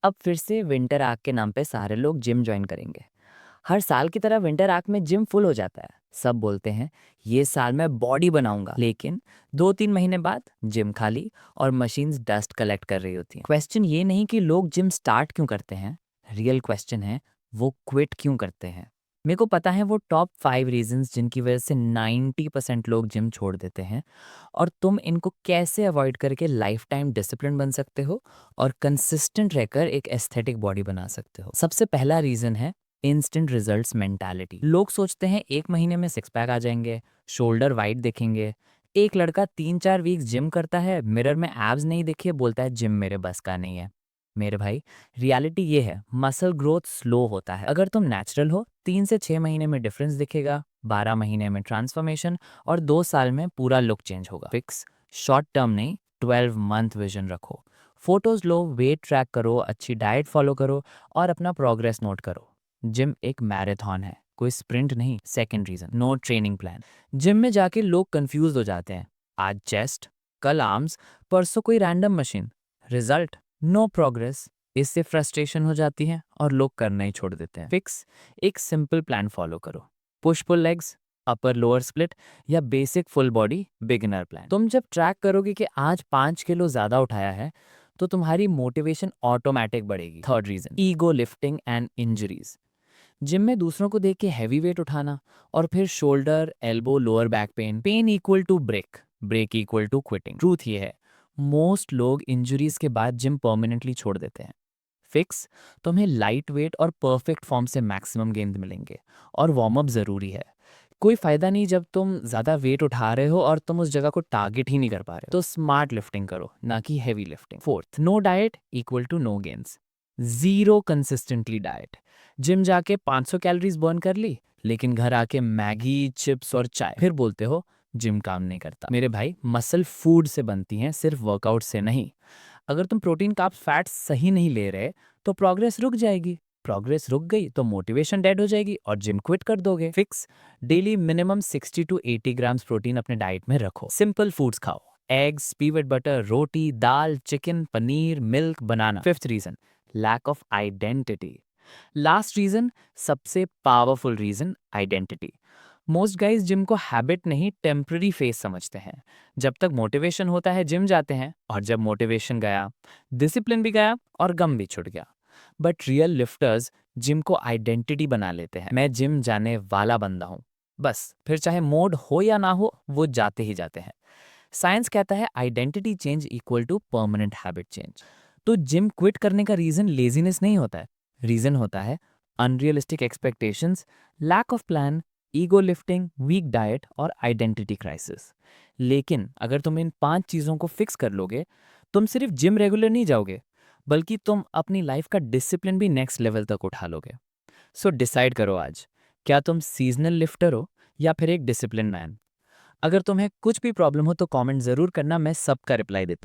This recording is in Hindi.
अब फिर से विंटर आग के नाम पे सारे लोग जिम ज्वाइन करेंगे। हर साल की तरह विंटर आग में जिम फुल हो जाता है। सब बोलते हैं ये साल मैं बॉडी बनाऊंगा, लेकिन 2-3 महीने बाद जिम खाली और मशीन्स डस्ट कलेक्ट कर रही होती हैं। क्वेश्चन ये नहीं कि लोग जिम स्टार्ट क्यों करते हैं, रियल क्वेश्चन है वो क्विट क्यों करते हैं। मेरे को पता है वो टॉप 5 रीजंस जिनकी वजह से 90% लोग जिम छोड़ देते हैं, और तुम इनको कैसे अवॉइड करके लाइफ टाइम डिसिप्लिन बन सकते हो और कंसिस्टेंट रहकर एक एस्थेटिक बॉडी बना सकते हो। सबसे पहला रीजन है इंस्टेंट रिजल्ट्स मेंटालिटी। लोग सोचते हैं 1 महीने में सिक्स पैक आ जाएंगे, शोल्डर वाइड दिखेंगे। एक लड़का 3-4 वीक्स जिम करता है, मिरर में एब्स नहीं दिखे, बोलता है जिम मेरे बस का नहीं है। मेरे भाई, रियलिटी ये है मसल ग्रोथ स्लो होता है। अगर तुम नेचुरल हो 3 से 6 महीने में डिफरेंस दिखेगा, 12 महीने में ट्रांसफॉर्मेशन, और 2 साल में पूरा लुक चेंज होगा। फिक्स शॉर्ट टर्म नहीं, 12 मंथ विजन रखो। फोटोज लो, वेट ट्रैक करो, अच्छी डाइट फॉलो करो और अपना प्रोग्रेस नोट करो। जिम एक मैराथन है, कोई स्प्रिंट नहीं। Second reason, no training plan. Gym में जाके लोग कंफ्यूज हो जाते हैं। आज चेस्ट, कल आर्म्स, परसों कोई random machine, result no progress. इससे फ्रस्ट्रेशन हो जाती है और लोग करना ही छोड़ देते हैं। फिक्स एक सिंपल प्लान फॉलो करो। Push pull legs, upper lower split या basic full body beginner plan. तुम जब ट्रैक करोगे कि आज 5 किलो ज्यादा उठाया है, तो तुम्हारी मोटिवेशन ऑटोमेटिक बढ़ेगी। Third reason, ego lifting and injuries. Gym में दूसरों को देख के हैवी वेट उठाना और फिर shoulder, elbow, lower back pain, pain equal to break, break equal to quitting. Truth ये है, मोस्ट लोग इंजरीज के बाद जिम परमानेंटली छोड़ देते हैं। फिक्स, तुम्हें लाइट वेट और परफेक्ट फॉर्म से मैक्सिमम गेंद मिलेंगे, और वार्म अप जरूरी है। कोई फायदा नहीं जब तुम ज्यादा वेट उठा रहे हो और तुम उस जगह को टारगेट ही नहीं कर पा रहे हो। तो स्मार्ट लिफ्टिंग करो, ना कि heavy lifting. Fourth, no diet equal to no gains. Zero consistently diet. Gym जाके 500 कैलोरीज बर्न कर ली, लेकिन घर आके मैगी, चिप्स और चाय, फिर बोलते हो जिम काम नहीं करता। मेरे भाई, मसल फूड से बनती हैं, सिर्फ वर्कआउट से नहीं। अगर तुम प्रोटीन, कार्ब्स, फैट्स सही नहीं ले रहे तो प्रोग्रेस रुक जाएगी। प्रोग्रेस रुक गई तो मोटिवेशन डेड हो जाएगी और जिम क्विट कर दोगे। Fix, daily minimum 60 to 80 grams protein अपने डाइट में रखो। सिंपल फूड्स खाओ, एग्स, पीनट बटर, रोटी, दाल, chicken, paneer, milk, banana. Fifth reason, lack of identity. Last reason, सबसे powerful reason, identity. Most guys gym को हैबिट नहीं, टेम्पररी फेस समझते हैं। जब तक मोटिवेशन होता है जिम जाते हैं, और जब मोटिवेशन गया, डिसिप्लिन भी गया और गम भी छूट गया। बट रियल लिफ्टर्स जिम को आइडेंटिटी बना लेते हैं। मैं जिम जाने वाला बंदा हूँ, बस। फिर चाहे मोड हो या ना हो, वो जाते ही जाते हैं। साइंस कहता है identity change equal to permanent habit change. तो जिम क्विट करने का रीजन लेजीनेस नहीं होता है। रीजन होता है unrealistic expectations, lack of plan, ego lifting, weak diet और आइडेंटिटी क्राइसिस। लेकिन अगर तुम इन 5 चीज़ों को फिक्स कर लोगे, तुम सिर्फ जिम रेगुलर नहीं जाओगे, बल्कि तुम अपनी लाइफ का डिसिप्लिन भी नेक्स्ट लेवल तक उठा लोगे। सो डिसाइड करो आज, क्या तुम सीजनल लिफ्टर हो या फिर एक डिसिप्लिन मैन। अगर तुम्हें कुछ भी प्रॉब्लम हो तो कमेंट ज़रूर करना, मैं सबका रिप्लाई देता हूँ।